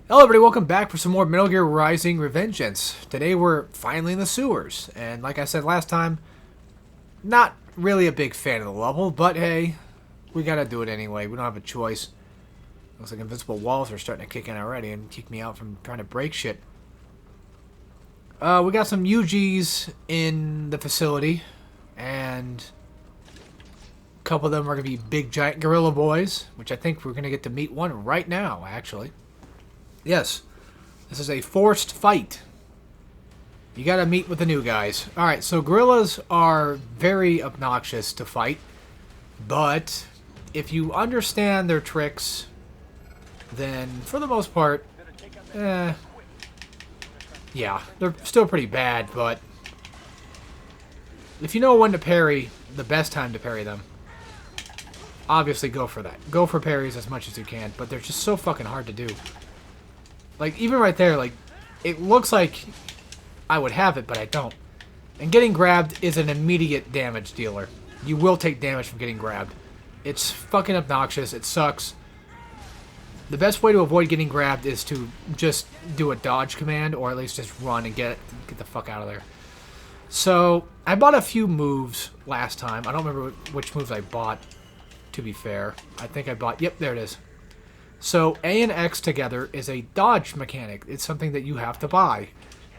Hello everybody, welcome back for some more Metal Gear Rising Revengeance. Today we're finally in the sewers, and like I said last time, not really a big fan of the level, but hey, we gotta do it anyway, we don't have a choice. Looks like invincible walls are starting to kick in already and kick me out from trying to break shit. We got some UGs in the facility, and a couple of them are gonna be big giant gorilla boys, which I think we're gonna get to meet one right now, actually. Yes, this is a forced fight. You gotta meet with the new guys. Alright, so gorillas are very obnoxious to fight, but if you understand their tricks, then for the most part, yeah, they're still pretty bad, but if you know when to parry, the best time to parry them, obviously go for that. Go for parries as much as you can, but they're just so fucking hard to do. Like, even right there, like, it looks like I would have it, but I don't. And getting grabbed is an immediate damage dealer. You will take damage from getting grabbed. It's fucking obnoxious. It sucks. The best way to avoid getting grabbed is to just do a dodge command, or at least just run and get the fuck out of there. So, I bought a few moves last time. I don't remember which moves I bought, to be fair. I think I bought... Yep, there it is. So, A and X together is a dodge mechanic. It's something that you have to buy.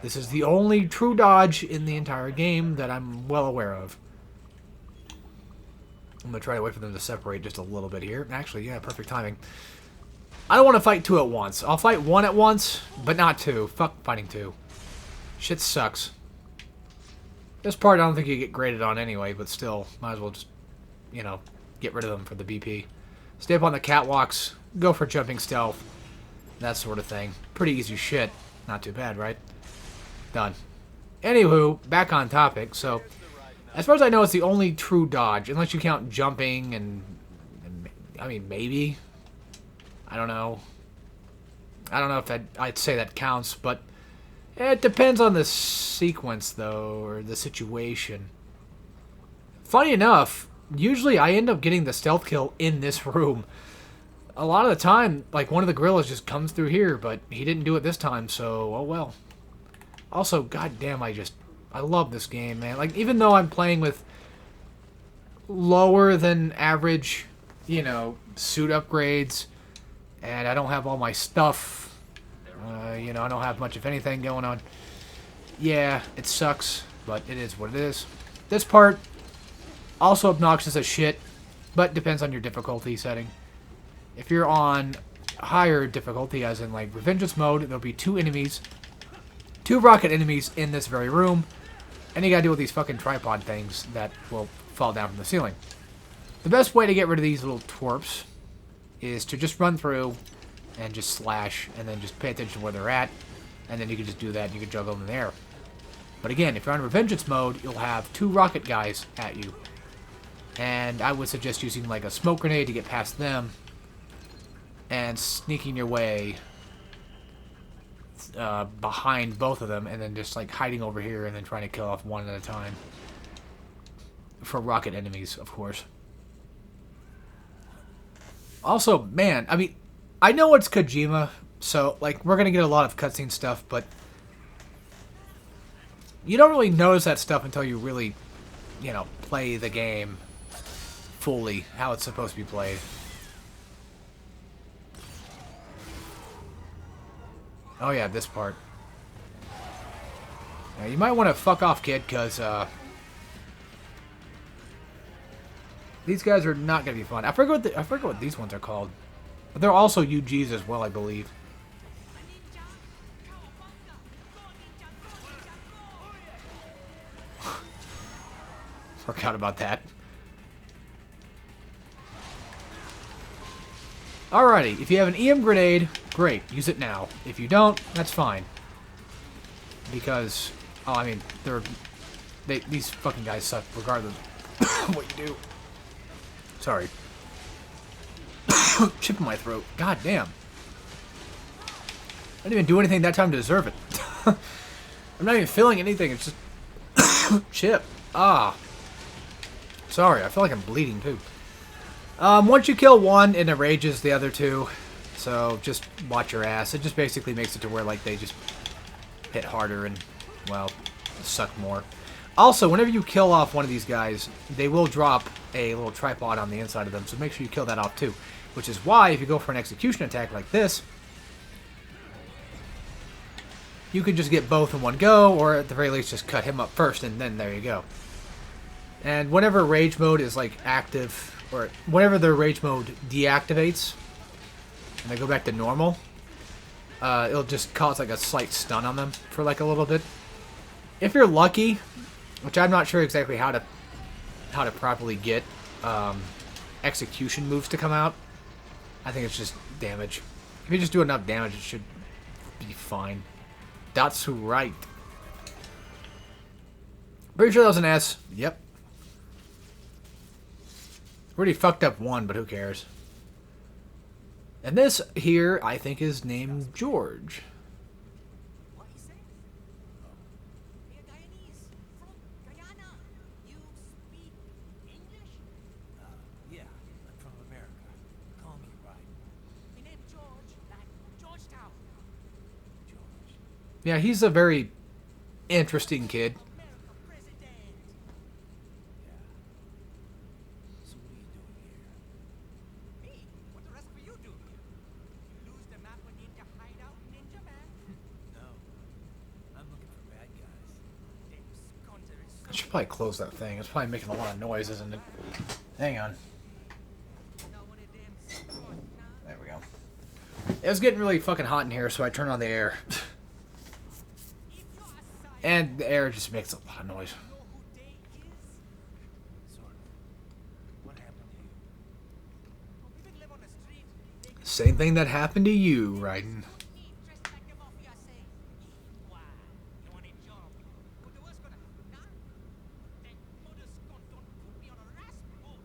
This is the only true dodge in the entire game that I'm well aware of. I'm going to try to wait for them to separate just a little bit here. Actually, yeah, perfect timing. I don't want to fight two at once. I'll fight one at once, but not two. Fuck fighting two. Shit sucks. This part I don't think you get graded on anyway, but still, might as well just, you know, get rid of them for the BP. Stay up on the catwalks. Go for jumping stealth. That sort of thing. Pretty easy shit. Not too bad, right? Done. Anywho, back on topic. So, as far as I know, it's the only true dodge. Unless you count jumping and I mean, maybe. I don't know. I don't know if that... I'd say that counts, but... It depends on the sequence, though, or the situation. Funny enough, usually I end up getting the stealth kill in this room. A lot of the time, like, one of the gorillas just comes through here, but he didn't do it this time, so, oh well. Also, goddamn, I love this game, man. Like, even though I'm playing with lower than average, you know, suit upgrades, and I don't have all my stuff, you know, I don't have much of anything going on. Yeah, it sucks, but it is what it is. This part, also obnoxious as shit, but depends on your difficulty setting. If you're on higher difficulty, as in like Revengeance mode, there'll be two rocket enemies in this very room, and you gotta deal with these fucking tripod things that will fall down from the ceiling. The best way to get rid of these little twerps is to just run through and just slash, and then just pay attention to where they're at, and then you can just do that, and you can juggle them in the air. But again, if you're on Revengeance mode, you'll have two rocket guys at you, and I would suggest using like a smoke grenade to get past them, and sneaking your way behind both of them, and then just like hiding over here and then trying to kill off one at a time. For rocket enemies, of course. Also, man, I mean, I know it's Kojima, so like we're gonna get a lot of cutscene stuff, but you don't really notice that stuff until you really, you know, play the game fully, how it's supposed to be played. Oh yeah, this part. Now, you might want to fuck off, kid, because these guys are not going to be fun. I forget what these ones are called. But they're also UGs as well, I believe. Forgot about that. Alrighty, if you have an EM grenade, great, use it now. If you don't, that's fine. Because, oh, I mean, these fucking guys suck regardless of what you do. Sorry. Chip in my throat. God damn. I didn't even do anything that time to deserve it. I'm not even feeling anything, it's just chip. Ah. Sorry, I feel like I'm bleeding too. Once you kill one, it enrages the other two. So just watch your ass. It just basically makes it to where like they just hit harder and, well, suck more. Also, whenever you kill off one of these guys, they will drop a little tripod on the inside of them, so make sure you kill that off too. Which is why, if you go for an execution attack like this, you could just get both in one go, or at the very least just cut him up first, and then there you go. And whenever rage mode is like active, or whenever the rage mode deactivates, and they go back to normal, it'll just cause like a slight stun on them for like a little bit. If you're lucky, which I'm not sure exactly how to properly get execution moves to come out, I think it's just damage. If you just do enough damage, it should be fine. That's right. Pretty sure that was an S. Yep. Already fucked up one, but who cares? And this here, I think, is named George. What you say? You're Guyanese from Guyana. You speak English? Yeah, I'm from America. Call me Ryan. My name George, like Georgetown. George. Yeah, he's a very interesting kid. America president. Yeah. So what are you doing here? Me? What the rest of you do here? You lose the map when Ninja hideout, Ninja man? No. I'm looking for bad guys. Them scoundrels. I should probably close that thing. It's probably making a lot of noise, isn't it? Hang on. Now one of them scoundrels. There we go. It was getting really fucking hot in here, so I turned on the air. If you're a scientist, And the air just makes a lot of noise. you know who they is? Sort of. What happened to you? Oh, we didn't live on the street. They could Same thing that happened to you, Raiden. me dressed like the mafia say. Why? You want a job? But the worst gonna nah? That mother scum don't put me on a rasp boat.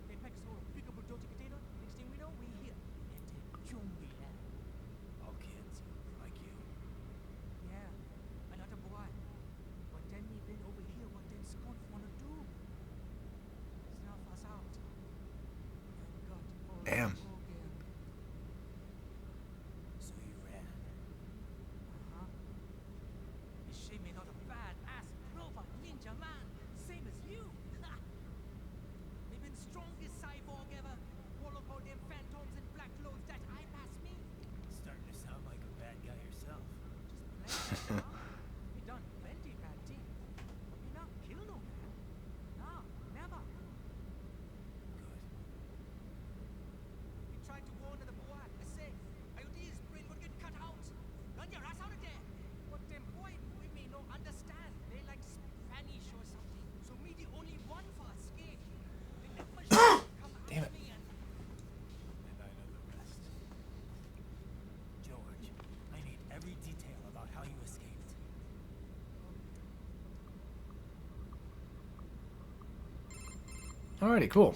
They pack us all pick up a dirty container. Next thing we know, we here. And then Jumbi land. All kids, like you. Yeah, another boy. But then we been over here what them skunks wanna do. Snuff us out. And got all Damn. the program. So you ran. Uh-huh. Is she me not a bad-ass robot ninja man, same as you? Maybe the strongest cyborg ever. All of all them phantoms and black clothes that I pass me. Starting to sound like a bad guy yourself. Just plenty, huh? We done plenty bad thing. But we not kill no man. No, never. Good. We tried to warn the boy. I say, IOD's brain would get cut out. Run your ass out of there. But them boy we may not understand. They like Spanish or something. So me the only one for escape. They never should come Damn after it. me and And I know the rest. George, I need every detail about how you escaped. Alrighty, cool.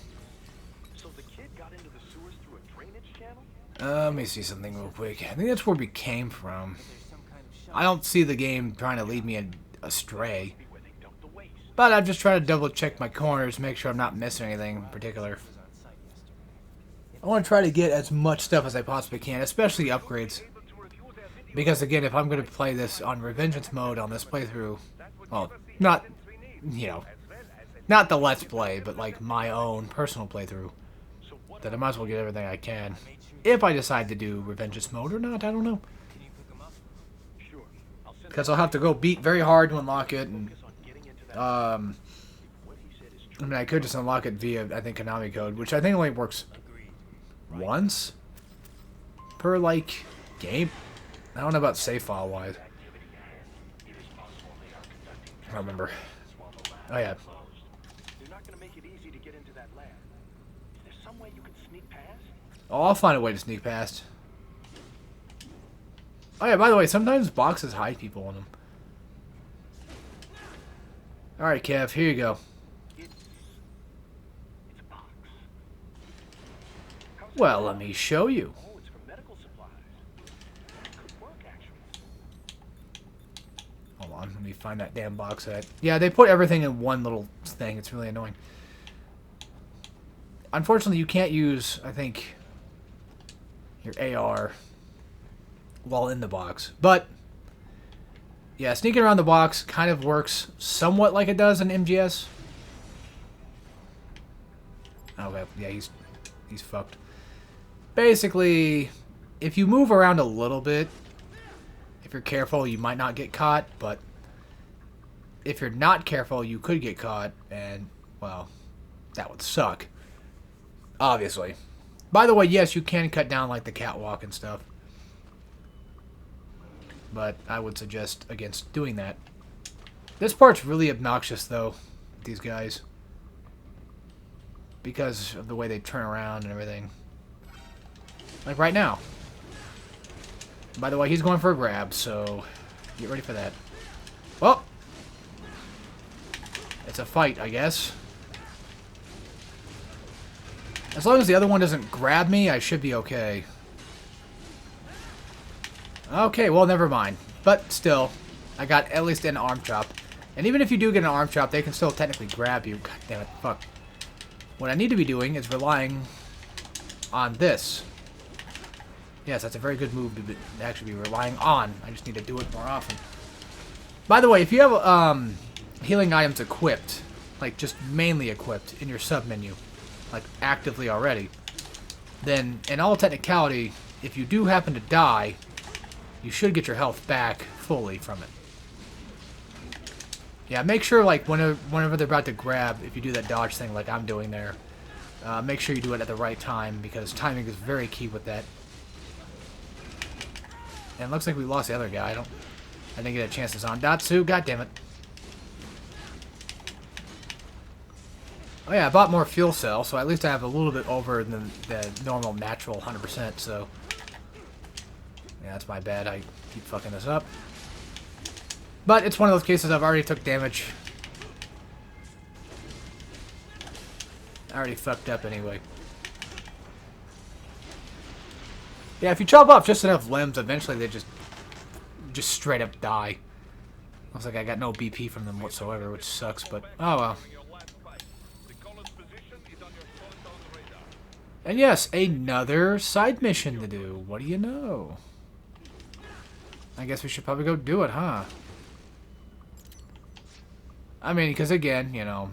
So the kid got into the sewers through a drainage channel? Let me see something real quick. I think that's where we came from. There's some kind of shot. I don't see the game trying to lead me astray. Be where they dumped the waste. But I'm just trying to double check my corners, make sure I'm not missing anything in particular. was on site yesterday. I want to try to get as much stuff as I possibly can, especially upgrades. Able to review their video. Because again, if I'm going to play this on Revengeance mode on this playthrough, well, not, you know, not the Let's Play, but like my own personal playthrough, So what then I might as well get everything I can. If I decide to do Revengeance mode or not, I don't know. Can you pick him up? Sure. I'll send Because I'll have to go beat very hard to unlock it, and, focus on getting into that. What he said is I true. mean, I could just unlock it via, I think, Konami code, which I think only works Agreed. once per, like, game. I don't know about save file wise. I don't remember. Oh, yeah. They're not going to make it easy to get into that lab. Is there some way you can sneak past? Oh, I'll find a way to sneak past. Oh, yeah, by the way, sometimes boxes hide people in them. Alright, Kev, here you go. It's a box. How's it Well, work? let me show you. Oh, it's for medical supplies. That could work, actually. Hold on, let me find that damn box set. Yeah, they put everything in one little thing. It's really annoying. Unfortunately, you can't use, I think, your AR while in the box. But yeah, sneaking around the box kind of works somewhat like it does in MGS. Okay, yeah, he's fucked. Basically, if you move around a little bit, if you're careful, you might not get caught, but if you're not careful, you could get caught, and, well, that would suck. Obviously. By the way, yes, you can cut down, like, the catwalk and stuff. But I would suggest against doing that. This part's really obnoxious, though, these guys. Because of the way they turn around and everything. Like right now. By the way, he's going for a grab, so get ready for that. Well, it's a fight, I guess. As long as the other one doesn't grab me, I should be okay. Okay, well, never mind. But still, I got at least an arm chop. And even if you do get an arm chop, they can still technically grab you. God damn it, fuck. What I need to be doing is relying on this. Yes, that's a very good move to actually be relying on. I just need to do it more often. By the way, if you have healing items equipped, like just mainly equipped in your sub-menu, like actively already, then in all technicality, if you do happen to die, you should get your health back fully from it. Yeah, make sure, like, whenever they're about to grab, if you do that dodge thing like I'm doing there, make sure you do it at the right time, because timing is very key with that. And it looks like we lost the other guy. I didn't get a chance to Zandatsu. God damn it. Oh yeah, I bought more fuel cell, so at least I have a little bit over than the normal natural 100%, so... Yeah, that's my bad. I keep fucking this up. But it's one of those cases I've already took damage. I already fucked up anyway. Yeah, if you chop off just enough limbs, eventually they just straight up die. Looks like I got no BP from them whatsoever, which sucks, but oh well. And yes, another side mission to do. What do you know? I guess we should probably go do it, huh? I mean, because again, you know,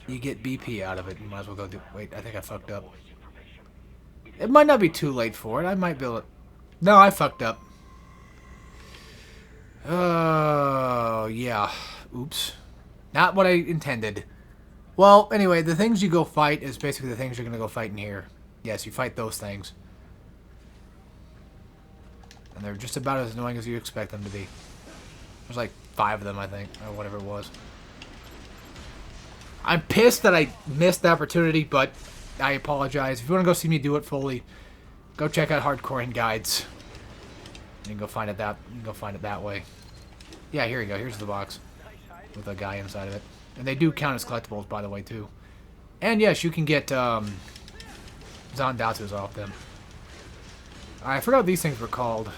you get BP out of it. You might as well go do... Wait, I think I fucked up. It might not be too late for it. I might be able to... No, I fucked up. Oh, yeah. Oops. Not what I intended. Well, anyway, the things you go fight is basically the things you're going to go fight in here. Yes, you fight those things. And they're just about as annoying as you expect them to be. There's like 5 of them, I think, or whatever it was. I'm pissed that I missed the opportunity, but I apologize. If you want to go see me do it fully, go check out Hardcoreing Guides. You can go find it that way. Yeah, here you go. Here's the box with a guy inside of it. And they do count as collectibles, by the way, too. And yes, you can get Zandatsus off them. I forgot what these things were called.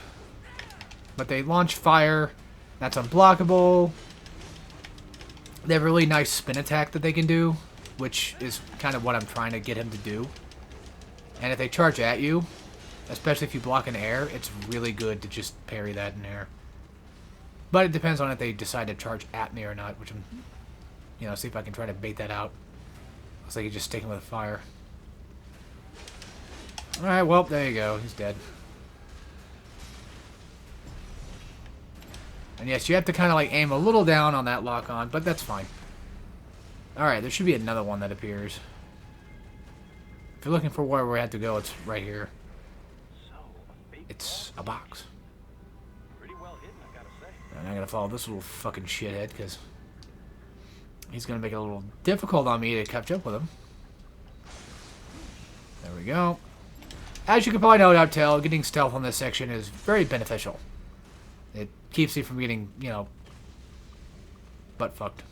But they launch fire. That's unblockable. They have a really nice spin attack that they can do, which is kind of what I'm trying to get him to do. And if they charge at you, especially if you block in air, it's really good to just parry that in air. But it depends on if they decide to charge at me or not, which I'm, you know, see if I can try to bait that out. Looks like he's just sticking with fire. Alright, well, there you go. He's dead. And yes, you have to kind of like aim a little down on that lock-on, but that's fine. Alright, there should be another one that appears. If you're looking for where we have to go, it's right here. It's a box. Pretty well hidden, I gotta say. And I'm gonna follow this little fucking shithead, because he's gonna make it a little difficult on me to catch up with him. There we go. As you can probably no doubt tell, getting stealth on this section is very beneficial. It keeps you from getting, you know, butt fucked.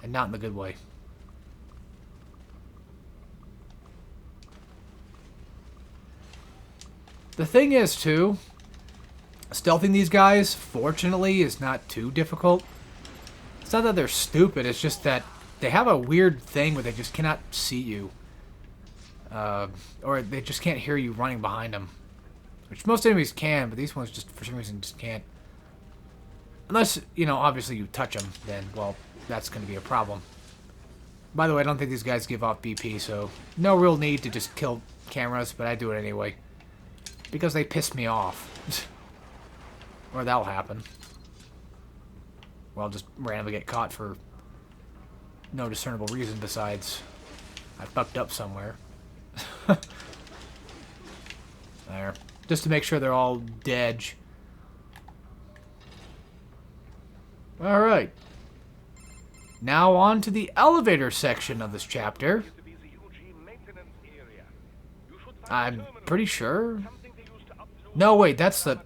And not in the good way. The thing is, too, stealthing these guys, fortunately, is not too difficult. It's not that they're stupid, it's just that they have a weird thing where they just cannot see you. Or they just can't hear you running behind them. Which most enemies can, but these ones just, for some reason, just can't. Unless, you know, obviously you touch them, then, well, that's going to be a problem. By the way, I don't think these guys give off BP, so no real need to just kill cameras, but I do it anyway. Because they piss me off. Or that'll happen. Or I'll just randomly get caught for no discernible reason besides I fucked up somewhere. There. Just to make sure they're all dead. Alright. Now on to the elevator section of this chapter. I'm pretty sure. No, wait, that's the...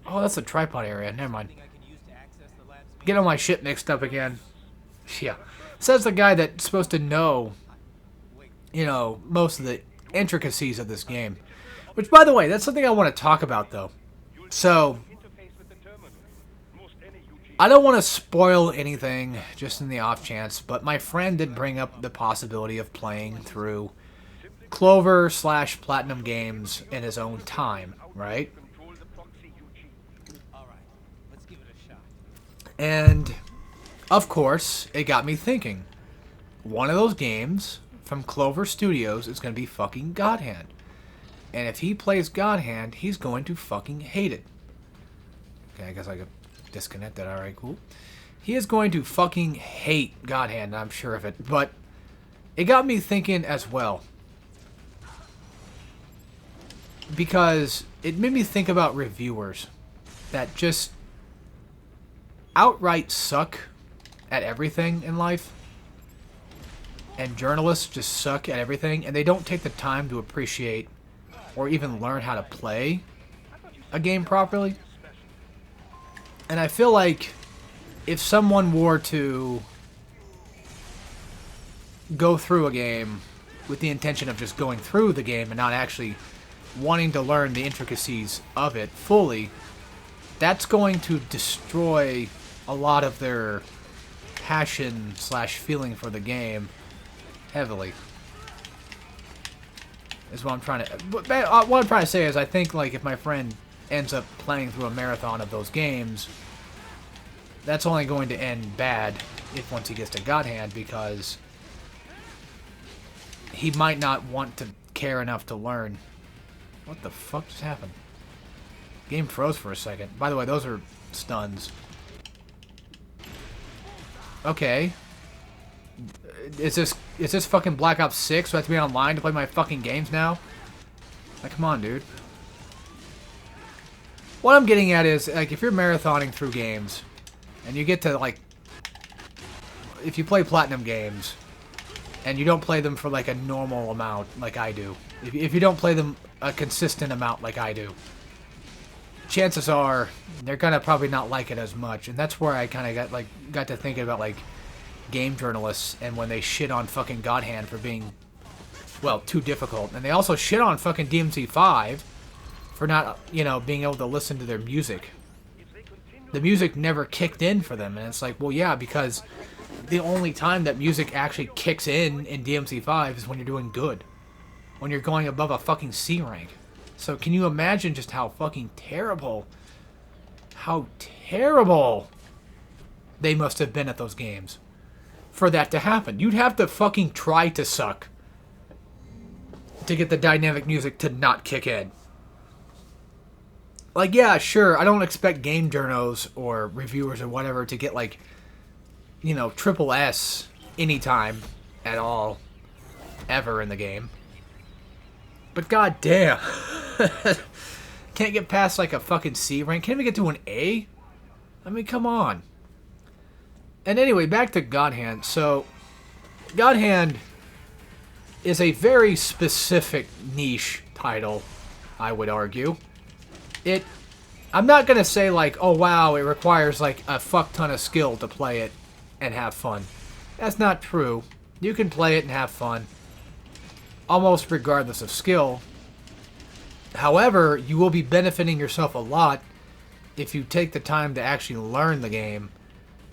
Oh, that's the tripod area. Never mind. Get all my shit mixed up again. Yeah. Says the guy that's supposed to know, you know, most of the intricacies of this game. Which, by the way, that's something I want to talk about, though. So, I don't want to spoil anything, just in the off chance, but my friend did bring up the possibility of playing through Clover/Platinum games in his own time, right? And, of course, it got me thinking. One of those games from Clover Studios is going to be fucking God Hand. And if he plays God Hand, he's going to fucking hate it. Okay, I guess I could disconnect that. Alright, cool. He is going to fucking hate God Hand, I'm sure of it. But it got me thinking as well. Because it made me think about reviewers that just outright suck at everything in life. And journalists just suck at everything. And they don't take the time to appreciate or even learn how to play a game properly. And I feel like if someone were to go through a game with the intention of just going through the game and not actually wanting to learn the intricacies of it fully, that's going to destroy a lot of their passion/feeling for the game heavily. Is what I'm trying to... What I'm trying to say is I think, like, if my friend ends up playing through a marathon of those games, that's only going to end bad if once he gets to God Hand, because he might not want to care enough to learn. What the fuck just happened? Game froze for a second. By the way, those are stuns. Okay. Is this fucking Black Ops 6? So I have to be online to play my fucking games now? Like, come on, dude. What I'm getting at is, like, if you're marathoning through games, and you get to, like, if you play Platinum games, and you don't play them for, like, a normal amount, like I do, if you don't play them a consistent amount like I do, chances are they're gonna probably not like it as much. And that's where I kind of got to thinking about, like, game journalists and when they shit on fucking God Hand for being, well, too difficult. And they also shit on fucking DMC5 for not, you know, being able to listen to their music. The music never kicked in for them. And it's like, well, yeah, because the only time that music actually kicks in DMC5 is when you're doing good. When you're going above a fucking C rank. So can you imagine just how fucking terrible, they must have been at those games for that to happen? You'd have to fucking try to suck to get the dynamic music to not kick in. Like, yeah, sure, I don't expect game journos or reviewers or whatever to get, like, you know, triple S anytime at all, ever in the game. But goddamn, can't get past, like, a fucking C rank. Can't even get to an A? I mean, come on. And anyway, back to God Hand. So, God Hand is a very specific niche title, I would argue. I'm not going to say, like, oh, wow, it requires, like, a fuck ton of skill to play it and have fun. That's not true. You can play it and have fun, almost regardless of skill. However, you will be benefiting yourself a lot if you take the time to actually learn the game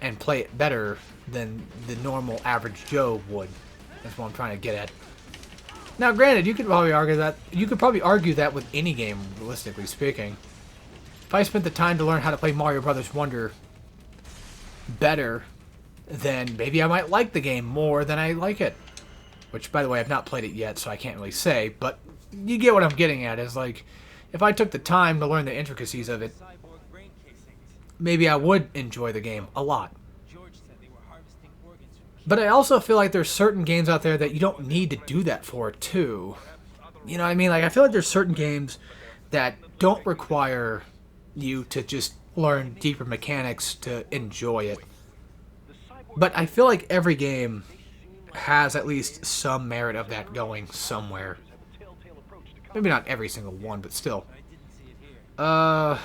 and play it better than the normal average Joe would. That's what I'm trying to get at. Now, granted, you could probably argue that with any game, realistically speaking. If I spent the time to learn how to play Mario Brothers Wonder better, then maybe I might like the game more than I like it. Which, by the way, I've not played it yet, so I can't really say. But you get what I'm getting at. Is like, if I took the time to learn the intricacies of it, Cyborg brain casings. maybe I would enjoy the game a lot. George said they were harvesting organs from kids. But I also feel like there's certain games out there that you don't need to do that for, too. You know what I mean? Like, I feel like there's certain games that don't require you to just learn deeper mechanics to enjoy it. But I feel like every game has at least some merit of that going somewhere. Maybe not every single one, but still. I didn't see it here.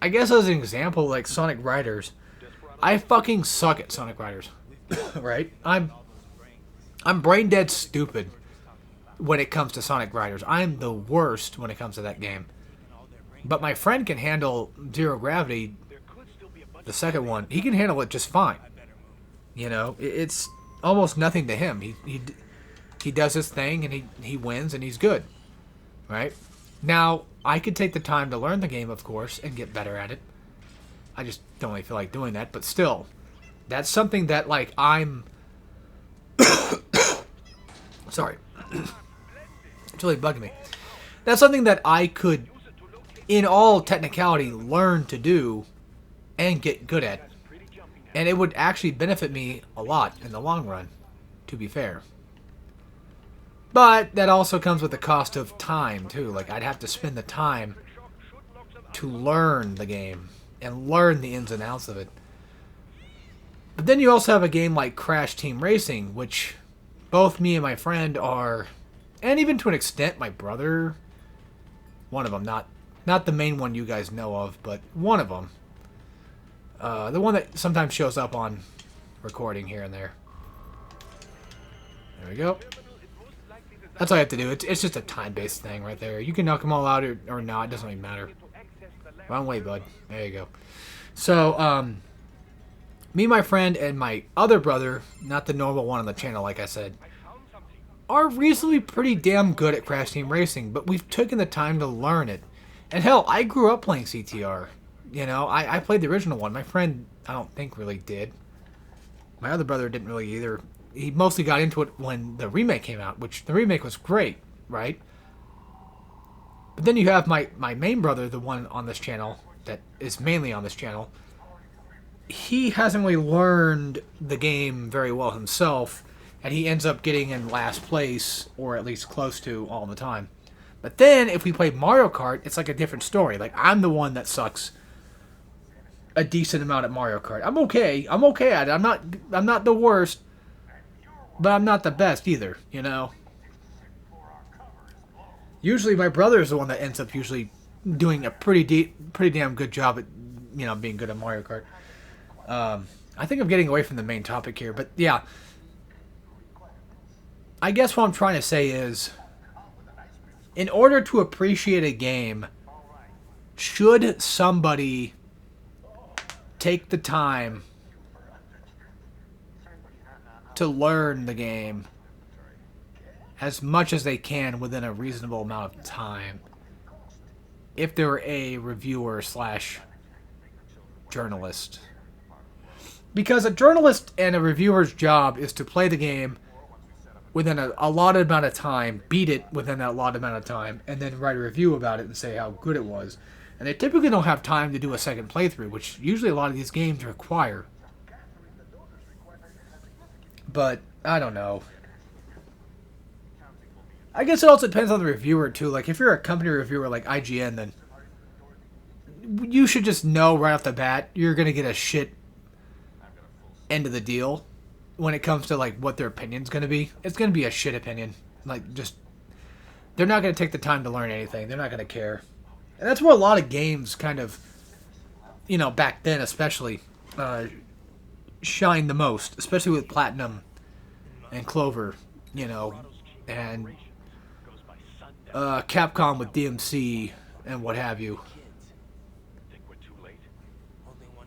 I guess as an example, like Sonic Riders. I fucking suck at Sonic Riders. Right? I'm brain dead stupid when it comes to Sonic Riders. I'm the worst when it comes to that game. But my friend can handle Zero Gravity, the second one. He can handle it just fine. You know, it's almost nothing to him. He does his thing and he wins and he's good. Right? Now, I could take the time to learn the game, of course, and get better at it. I just don't really feel like doing that, but still. That's something that, like, I'm... Sorry. It's really bugging me. That's something that I could, in all technicality, learn to do and get good at. And it would actually benefit me a lot in the long run, to be fair. But that also comes with the cost of time, too. Like, I'd have to spend the time to learn the game and learn the ins and outs of it. But then you also have a game like Crash Team Racing, which both me and my friend are, and even to an extent my brother, one of them, not the main one you guys know of, but one of them. The one that sometimes shows up on recording here and there. There we go. That's all I have to do. It's just a time-based thing right there. You can knock them all out or not. It doesn't really matter. Wrong way, bud. There you go. So, me, my friend, and my other brother, not the normal one on the channel, like I said, are reasonably pretty damn good at Crash Team Racing, but we've taken the time to learn it. And hell, I grew up playing CTR. You know, I played the original one. My friend, I don't think, really did. My other brother didn't really either. He mostly got into it when the remake came out, which the remake was great, right? But then you have my main brother, the one on this channel, that is mainly on this channel. He hasn't really learned the game very well himself, and he ends up getting in last place, or at least close to, all the time. But then, if we play Mario Kart, it's like a different story. Like, I'm the one that sucks a decent amount at Mario Kart. I'm okay at it. I'm not the worst, but I'm not the best either, you know? Usually my brother is the one that ends up usually doing a pretty damn good job at, you know, being good at Mario Kart. I think I'm getting away from the main topic here, but yeah. I guess what I'm trying to say is, in order to appreciate a game, should somebody take the time to learn the game as much as they can within a reasonable amount of time, if they're a reviewer slash journalist. Because a journalist and a reviewer's job is to play the game within a allotted amount of time, beat it within that allotted amount of time, and then write a review about it and say how good it was. And they typically don't have time to do a second playthrough, which usually a lot of these games require. But, I don't know. I guess it also depends on the reviewer, too. Like, if you're a company reviewer like IGN, then you should just know right off the bat you're going to get a shit end of the deal when it comes to, like, what their opinion's going to be. It's going to be a shit opinion. Like, just, they're not going to take the time to learn anything. They're not going to care. And that's where a lot of games kind of, you know, back then especially, shine the most. Especially with Platinum and Clover, you know, and Capcom with DMC and what have you.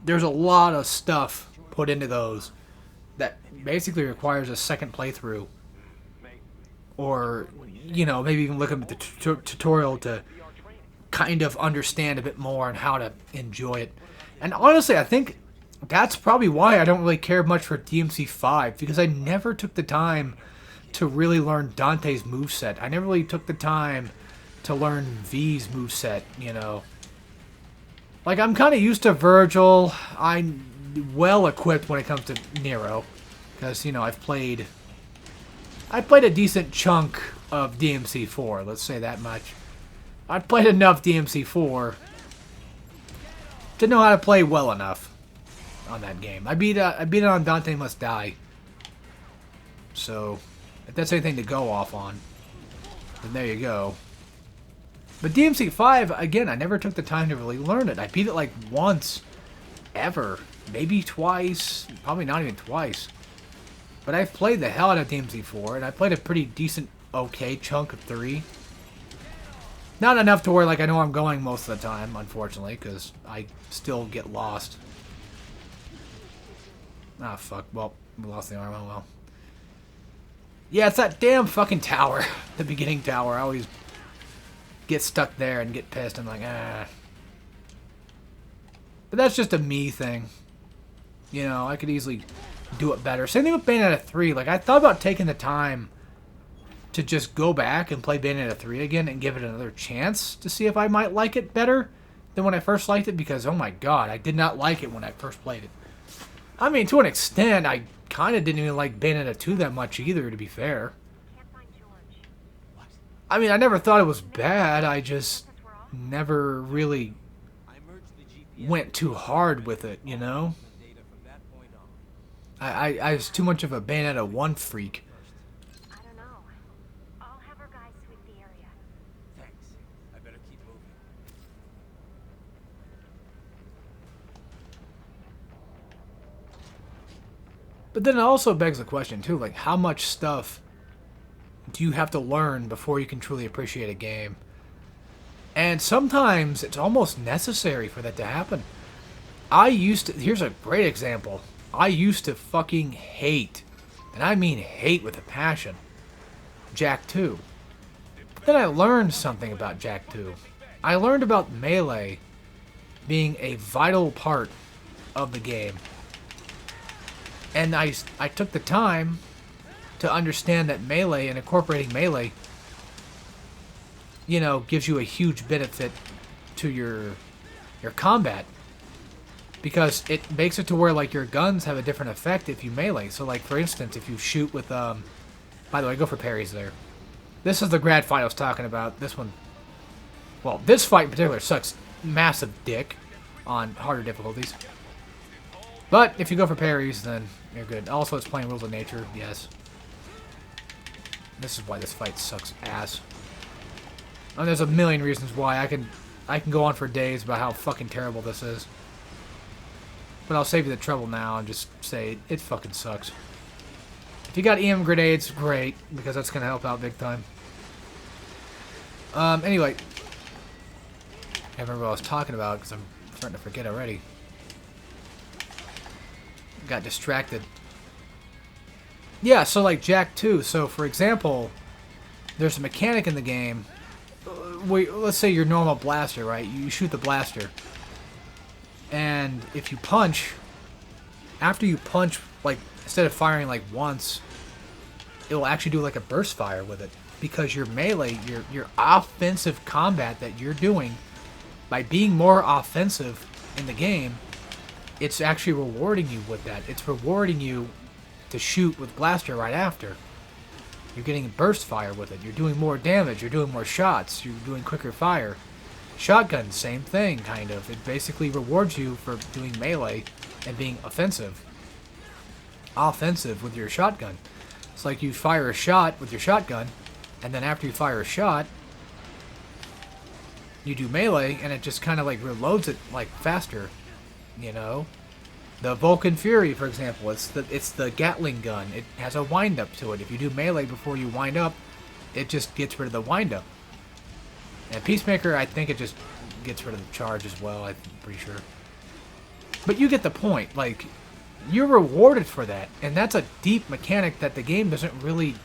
There's a lot of stuff put into those that basically requires a second playthrough, or you know, maybe even look at the tutorial to kind of understand a bit more and how to enjoy it. And honestly, I think that's probably why I don't really care much for DMC5, because I never took the time to really learn Dante's moveset. I never really took the time to learn V's moveset, you know. Like, I'm kind of used to Virgil. I'm well equipped when it comes to Nero, because, you know, I played a decent chunk of DMC4, let's say that much. I've played enough DMC4 to know how to play well enough on that game. I beat it on Dante Must Die. So, if that's anything to go off on, then there you go. But DMC5, again, I never took the time to really learn it. I beat it like once, ever. Maybe twice, probably not even twice. But I've played the hell out of DMC4, and I played a pretty decent, okay chunk of 3. Not enough to where, like, I know where I'm going most of the time, unfortunately, because I still get lost. Ah, fuck. Well, we lost the arm. Oh, well. Yeah, it's that damn fucking tower. The beginning tower. I always get stuck there and get pissed. I'm like, ah. But that's just a me thing. You know, I could easily do it better. Same thing with Bayonetta 3. Like, I thought about taking the time to just go back and play Bayonetta 3 again and give it another chance to see if I might like it better than when I first liked it, because, oh my god, I did not like it when I first played it. I mean, to an extent, I kind of didn't even like Bayonetta 2 that much either, to be fair. I mean, I never thought it was bad, I just never really went too hard with it, you know? I was too much of a Bayonetta 1 freak. I don't know. I'll have our guys sweep the area. Thanks. I better keep moving. But then it also begs the question, too, like, how much stuff do you have to learn before you can truly appreciate a game? And sometimes it's almost necessary for that to happen. Here's a great example. I used to fucking hate, and I mean hate with a passion, Jak 2. Then I learned something about Jak 2. I learned about melee being a vital part of the game. And I took the time to understand that melee and incorporating melee, you know, gives you a huge benefit to your combat. Because it makes it to where, like, your guns have a different effect if you melee. So, like, for instance, if you shoot with, by the way, go for parries there. This is the grad fight I was talking about. This one, well, this fight in particular sucks massive dick on harder difficulties. But if you go for parries, then you're good. Also, it's playing Rules of Nature, yes. This is why this fight sucks ass. And there's a million reasons why. I can go on for days about how fucking terrible this is. But I'll save you the trouble now and just say it fucking sucks. If you got EM grenades, great, because that's going to help out big time. Anyway. I remember what I was talking about because I'm starting to forget already. Got distracted. Yeah, so like Jak 2. So, for example, there's a mechanic in the game. Let's say your normal blaster, right? You shoot the blaster. And if you punch, after you punch, like, instead of firing, like, once, it will actually do, like, a burst fire with it. Because your melee, your offensive combat that you're doing, by being more offensive in the game, it's actually rewarding you with that. It's rewarding you to shoot with blaster right after. You're getting burst fire with it. You're doing more damage. You're doing more shots. You're doing quicker fire. Shotgun, same thing, kind of. It basically rewards you for doing melee and being offensive. Offensive with your shotgun. It's like you fire a shot with your shotgun, and then after you fire a shot, you do melee, and it just kind of like reloads it like faster, you know? The Vulcan Fury, for example, it's the Gatling gun. It has a wind-up to it. If you do melee before you wind up, it just gets rid of the wind-up. And Peacemaker, I think it just gets rid of the charge as well, I'm pretty sure. But you get the point. Like, you're rewarded for that. And that's a deep mechanic that the game doesn't really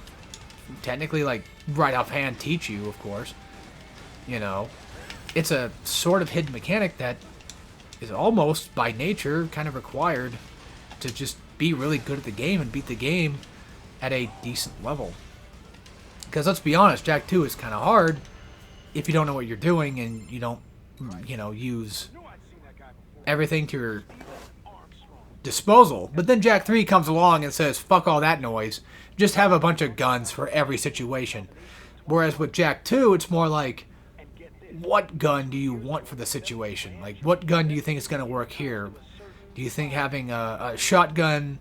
technically, like, right offhand teach you, of course. You know, it's a sort of hidden mechanic that is almost, by nature, kind of required to just be really good at the game and beat the game at a decent level. Because let's be honest, Jak 2 is kind of hard if you don't know what you're doing and you don't, you know, use everything to your disposal. But then Jak 3 comes along and says, fuck all that noise. Just have a bunch of guns for every situation. Whereas with Jak 2, it's more like, what gun do you want for the situation? Like, what gun do you think is going to work here? Do you think having a shotgun,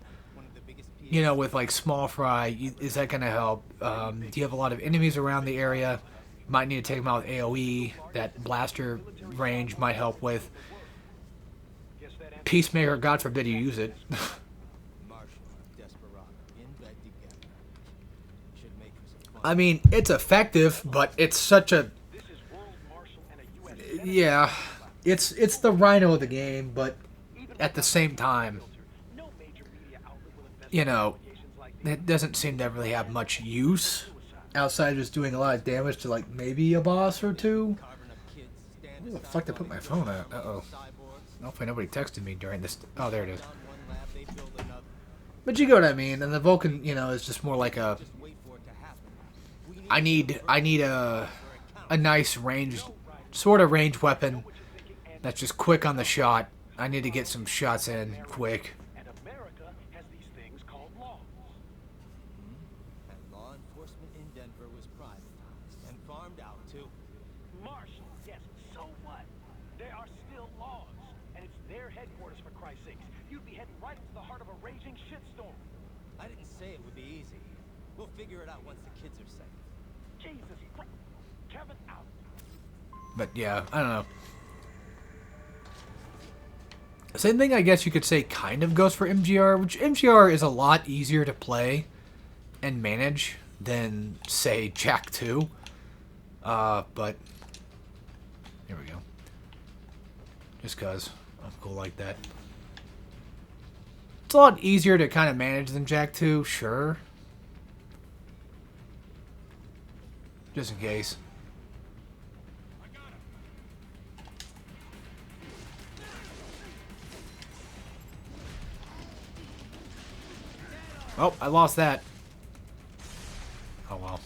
you know, with like small fry, is that going to help? Do you have a lot of enemies around the area? You might need to take them out with AoE. That blaster range might help with. Peacemaker, God forbid you use it. I mean, it's effective, but it's such a... Yeah, it's the Rhino of the game, but at the same time, you know, it doesn't seem to really have much use outside of just doing a lot of damage to, like, maybe a boss or two. Where the fuck did I put my phone at? Uh-oh. Hopefully nobody texted me during this. Oh, there it is. But you get what I mean, and the Vulcan, you know, is just more like a... I need a nice ranged, sort of ranged weapon that's just quick on the shot. I need to get some shots in quick. And America has these things called laws. And law enforcement in Denver was privatized and farmed out too. Marshall, yes, so what? There are still laws, and it's their headquarters, for Christ's sakes. You'd be heading right into the heart of a raging shitstorm. I didn't say it would be easy. We'll figure it out once the kids are safe. Jesus Christ. Kevin, out. But yeah, I don't know. Same thing, I guess you could say, kind of goes for MGR, which MGR is a lot easier to play and manage than, say, Jak 2. But here we go. Just cause I'm cool like that. It's a lot easier to kind of manage than Jak 2, sure. Just in case. Oh, I lost that. Oh well.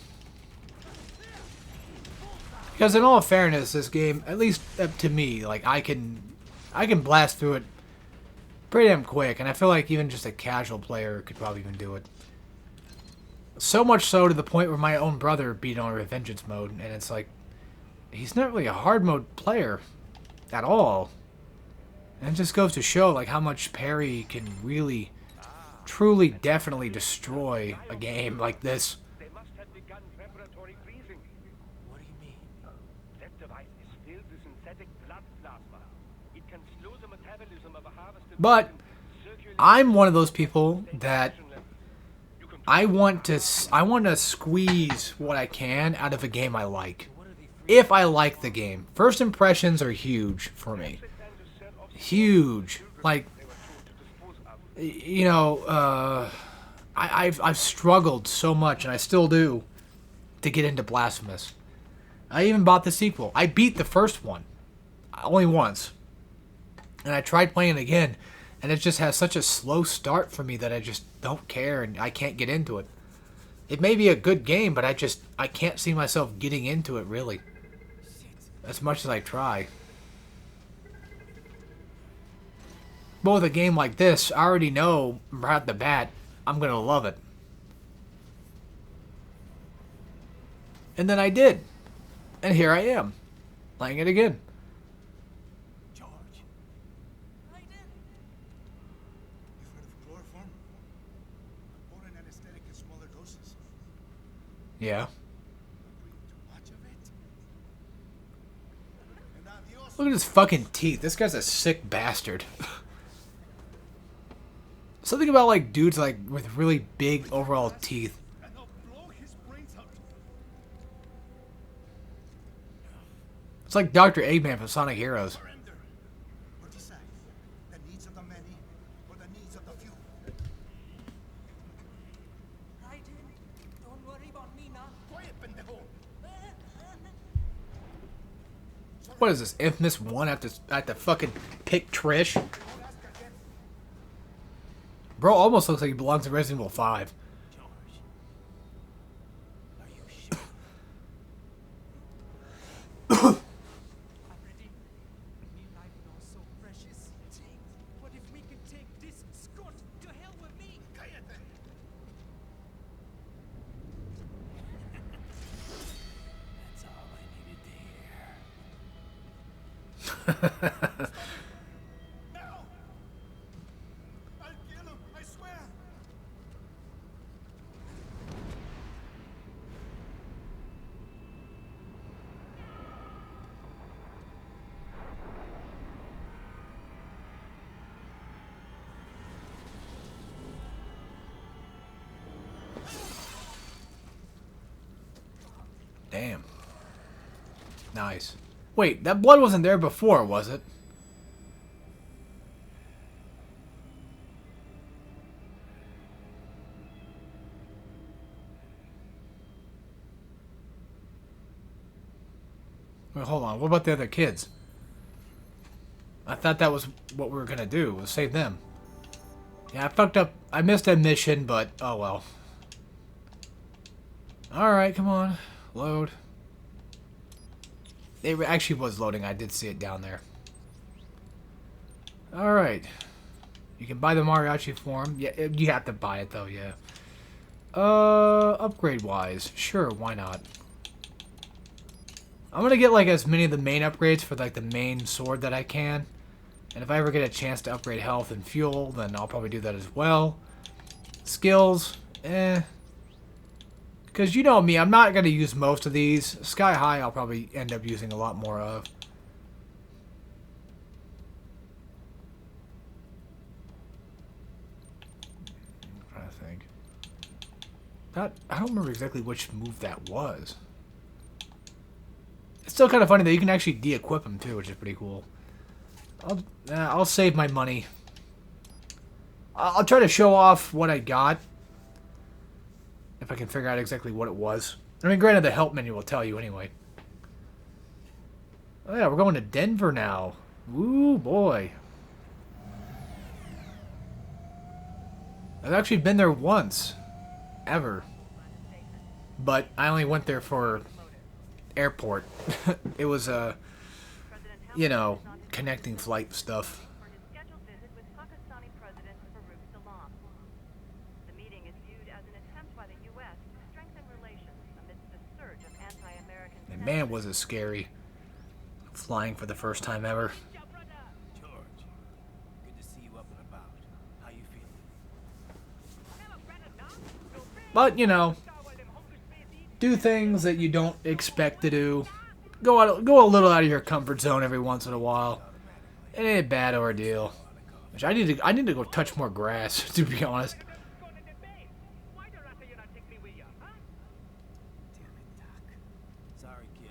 Because in all fairness, this game, at least up to me, like I can blast through it pretty damn quick, and I feel like even just a casual player could probably even do it. So much so to the point where my own brother beat on Revengeance mode, and it's like, he's not really a hard mode player at all. And it just goes to show like how much parry can really, truly, definitely destroy a game like this. They must have begun preparatory freezing. What do you mean? That device is filled with synthetic blood plasma. It can slow the metabolism of a harvested... But I'm one of those people that I want to squeeze what I can out of a game I like. If I like the game. First impressions are huge for me. Huge. Like, you know, I've struggled so much, and I still do, to get into Blasphemous. I even bought the sequel. I beat the first one. Only once. And I tried playing it again, and it just has such a slow start for me that I just don't care, and I can't get into it. It may be a good game, but I can't see myself getting into it, really. As much as I try. But with a game like this, I already know right off the bat, I'm going to love it. And then I did. And here I am, playing it again. George. I did. You've heard of chloroform? Or an anesthetic in smaller doses. Yeah. Breathe too much of it. And adios. Look at his fucking teeth. This guy's a sick bastard. Something about like dudes like with really big overall teeth. And I'll blow his brains out. It's like Dr. Eggman from Sonic Heroes. Surrender. Or decide the needs of the many or the needs of the few. Right in. Don't worry about me What is this? Infamous 1 at the fucking pick Trish? Bro almost looks like he belongs in Resident Evil 5. George, are you sure? Already? Me life now so precious. What if we could take this Scott to hell with me? That's all I needed to hear. No! I'll kill him, I swear! Damn. Nice. Wait, that blood wasn't there before, was it? Wait, hold on. What about the other kids? I thought that was what we were gonna do, was save them. Yeah, I fucked up. I missed a mission, but oh well. Alright, come on. Load. It actually was loading. I did see it down there. Alright. You can buy the mariachi form. Yeah, you have to buy it though, yeah. Upgrade-wise. Sure, why not? I'm gonna get like as many of the main upgrades for like the main sword that I can. And if I ever get a chance to upgrade health and fuel, then I'll probably do that as well. Skills, because you know me, I'm not going to use most of these. Sky High I'll probably end up using a lot more of. I'm trying to think. I don't remember exactly which move that was. It's still kind of funny that you can actually de-equip them too, which is pretty cool. I'll save my money. I'll try to show off what I got. If I can figure out exactly what it was. I mean, granted, the help menu will tell you anyway. Oh yeah, we're going to Denver now. Woo, boy. I've actually been there once. Ever. But I only went there for airport. It was, you know, connecting flight stuff. For his scheduled visit with Pakistani President Farouk Salam. The meeting is viewed as an attempt by the U.S. to strengthen relations amidst the surge of anti-American And man, was it scary. Flying for the first time ever. George, good to see you up and about. How you feeling? But, you know, do things that you don't expect to do. Go a little out of your comfort zone every once in a while. It ain't a bad ordeal. Which I need to go touch more grass, to be honest. Damn it, Doc. Sorry, kid.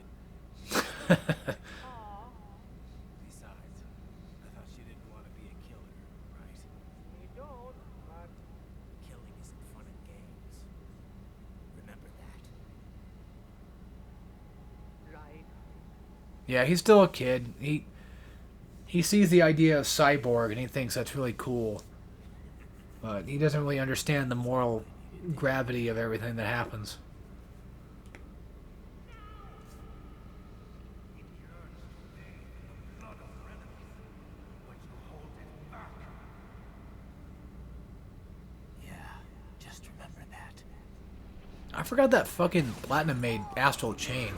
Besides, I thought you didn't want to be a killer, right? Killing isn't fun and games. Remember that. Yeah, he's still a kid. He sees the idea of cyborg and he thinks that's really cool. But he doesn't really understand the moral gravity of everything that happens. Yeah, just remember that. I forgot that fucking Platinum made Astral Chain.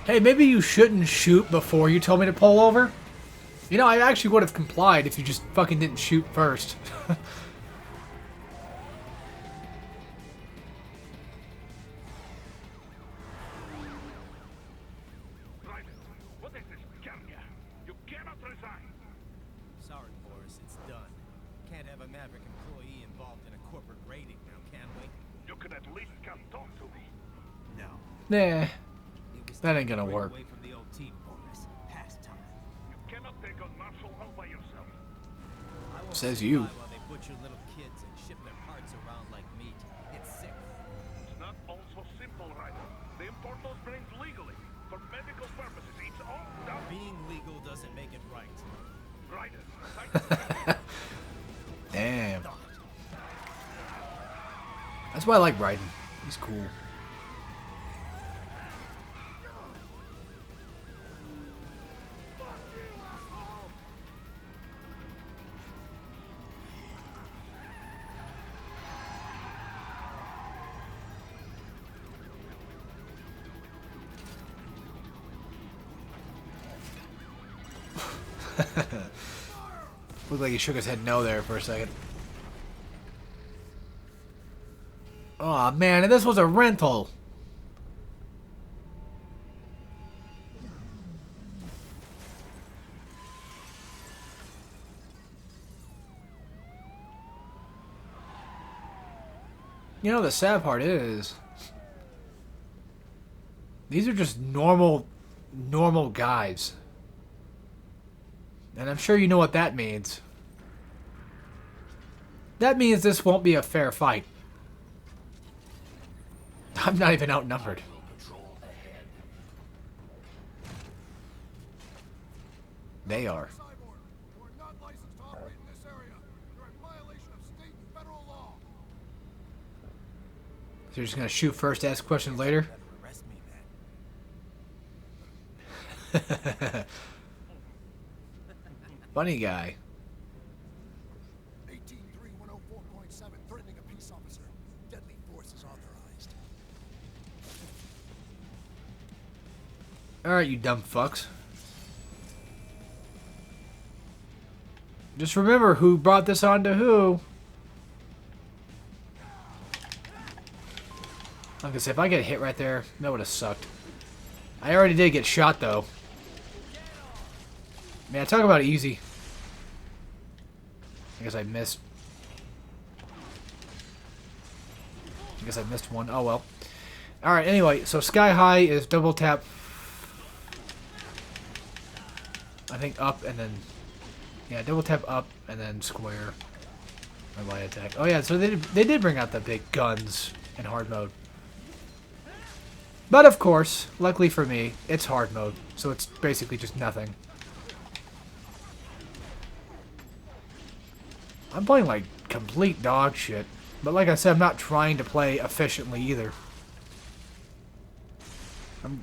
Hey, maybe you shouldn't shoot before you told me to pull over? You know, I actually would have complied if you just fucking didn't shoot first. What is this Gambia? You cannot resign. Sorry, Boris, it's done. Can't have a Maverick employee involved in a corporate raiding now, can we? You could at least come talk to me. No. Nah, It was that ain't time to gonna break work. away from the old team, Boris. Past time. You cannot take on martial law by yourself. I won't Says sit you. by while they butcher little kids and ship their parts around like meat. It's sick. It's not all so simple, Ryder. They import those brains legally That's why I like Raiden. He's cool. Looked like he shook his head no there for a second. Oh man, and this was a rental. You know, the sad part is, these are just normal guys. And I'm sure you know what that means. That means this won't be a fair fight. I'm not even outnumbered. They are. You are not licensed to operate in this area. You're in violation of state and federal law. So you're just gonna shoot first, ask questions later? Arrest me, man. Funny guy. 183-104.7, threatening a peace officer. Deadly force is authorized. Alright, you dumb fucks. Just remember who brought this on to who. Like I said, if I get hit right there, that would have sucked. I already did get shot, though. Man, talk about easy. I guess I missed. I guess I missed one. Oh, well. Alright, anyway, so Sky High is double tap. I think up and then... Yeah, double tap up and then square. Or light attack. Oh, yeah, so they did bring out the big guns in hard mode. But, of course, luckily for me, it's hard mode. So it's basically just nothing. I'm playing like complete dog shit. But like I said, I'm not trying to play efficiently either.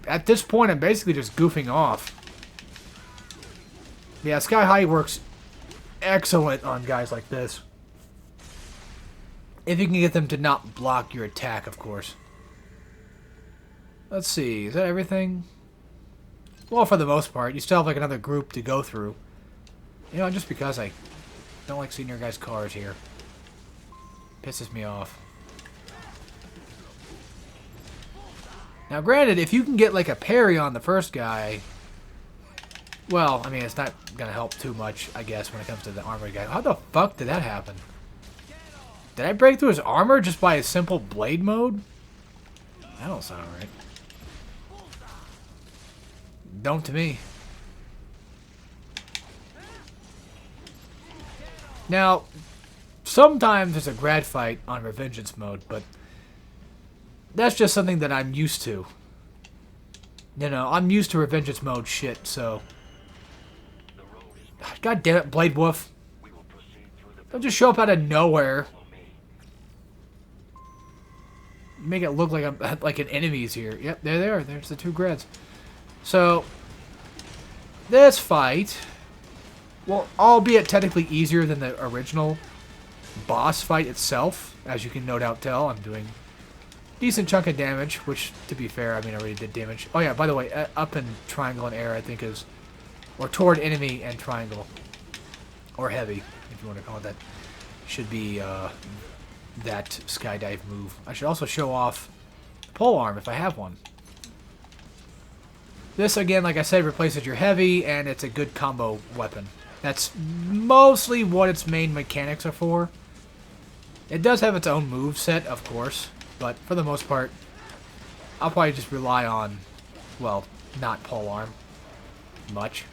At this point, I'm basically just goofing off. Yeah, Sky High works excellent on guys like this. If you can get them to not block your attack, of course. Let's see, is that everything? Well, for the most part, you still have like another group to go through. You know, just because I don't like seeing your guys' cars here. Pisses me off. Now, granted, if you can get like a parry on the first guy, well, I mean, it's not gonna help too much, I guess, when it comes to the armored guy. How the fuck did that happen? Did I break through his armor just by a simple blade mode? That don't sound right. Don't to me. Now, sometimes there's a grad fight on Revengeance mode, but that's just something that I'm used to. You know, I'm used to Revengeance mode shit, so... God damn it, Blade Wolf. Don't just show up out of nowhere. Make it look like I'm like an enemy's here. Yep, there they are. There's the two grads. So, this fight, well, albeit technically easier than the original boss fight itself, as you can no doubt tell, I'm doing decent chunk of damage, which, to be fair, I mean, I already did damage. Oh yeah, by the way, up and triangle and air, I think is, or toward enemy and triangle, or heavy, if you want to call it that, should be that skydive move. I should also show off pole arm if I have one. This, again, like I said, replaces your heavy, and it's a good combo weapon. That's mostly what its main mechanics are for. It does have its own move set, of course, but for the most part, I'll probably just rely on, well, not pole arm much.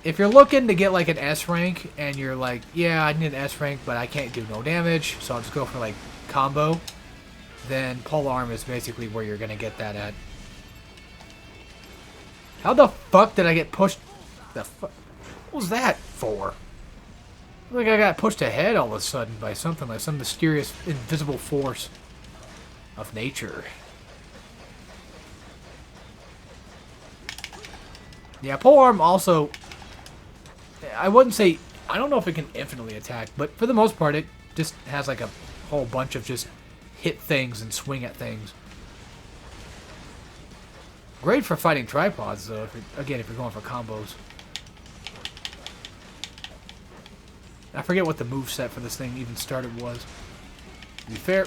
If you're looking to get like an S rank, and you're like, yeah, I need an S rank, but I can't do no damage, so I'll just go for like combo, then pole arm is basically where you're going to get that at. How the fuck did I get pushed? The fuck? What was that for? Like I got pushed ahead all of a sudden by something, like some mysterious invisible force of nature. Yeah, polearm also, I wouldn't say, I don't know if it can infinitely attack, but for the most part it just has like a whole bunch of just hit things and swing at things. Great for fighting tripods though, if you're going for combos. I forget what the moveset for this thing even started was. To be fair.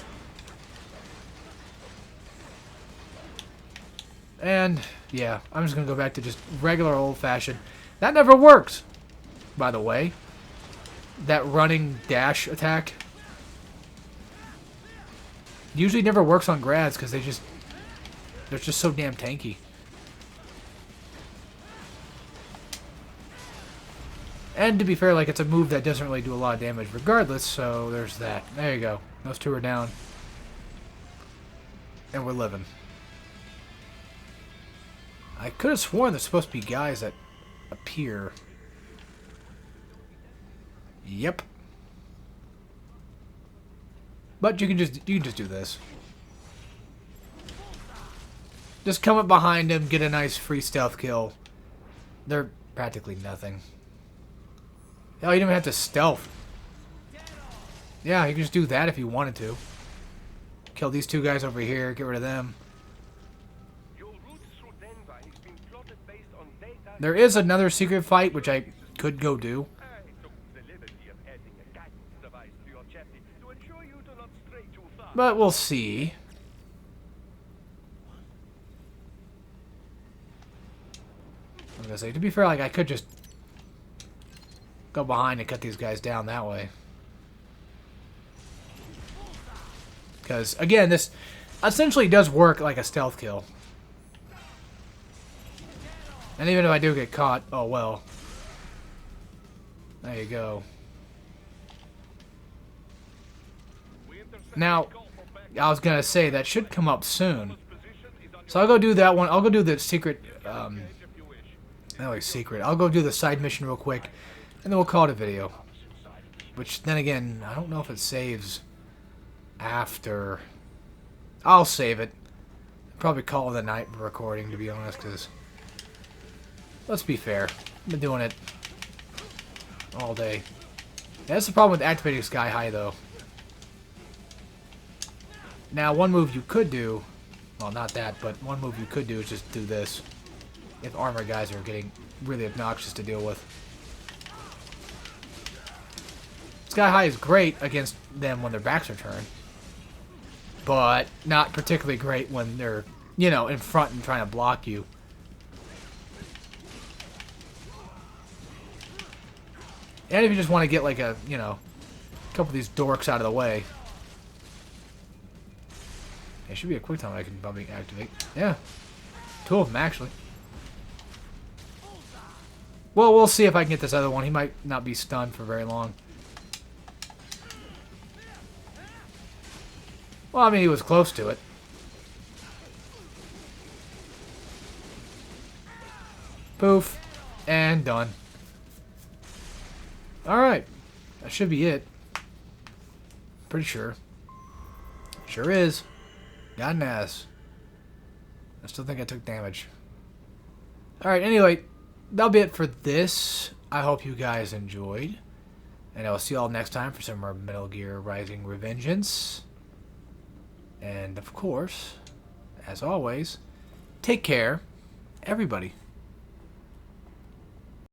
And, yeah, I'm just going to go back to just regular old-fashioned. That never works, by the way. That running dash attack. Usually never works on grads because they're just so damn tanky. And to be fair, like, it's a move that doesn't really do a lot of damage regardless, so there's that. There you go. Those two are down. And we're living. I could have sworn there's supposed to be guys that appear. Yep. But you can just do this. Just come up behind him, get a nice free stealth kill. They're practically nothing. Hell, you don't even have to stealth. Yeah, you can just do that if you wanted to. Kill these two guys over here, get rid of them. There is another secret fight, which I could go do. But we'll see. I was gonna say, to be fair, like, I could just go behind and cut these guys down that way. Because, again, this essentially does work like a stealth kill. And even if I do get caught, oh well. There you go. Now, I was gonna say, that should come up soon. So I'll go do that one. I'll go do the secret, not really secret. I'll go do the side mission real quick. And then we'll call it a video. Which, then again, I don't know if it saves after. I'll save it. Probably call it a night recording, to be honest, because let's be fair. I've been doing it all day. That's the problem with activating Sky High, though. Now, one move you could do, well, not that, but one move you could do is just do this. If armor guys are getting really obnoxious to deal with. Sky High is great against them when their backs are turned. But not particularly great when they're, you know, in front and trying to block you. And if you just want to get like a, you know, a couple of these dorks out of the way. It should be a quick time I can probably activate. Yeah. Two of them, actually. Well, we'll see if I can get this other one. He might not be stunned for very long. Well, I mean, he was close to it. Poof. And done. Alright. That should be it. Pretty sure. Sure is. Got an ass. I still think I took damage. Alright, anyway. That'll be it for this. I hope you guys enjoyed. And I will see you all next time for some more Metal Gear Rising Revengeance. And, of course, as always, take care, everybody.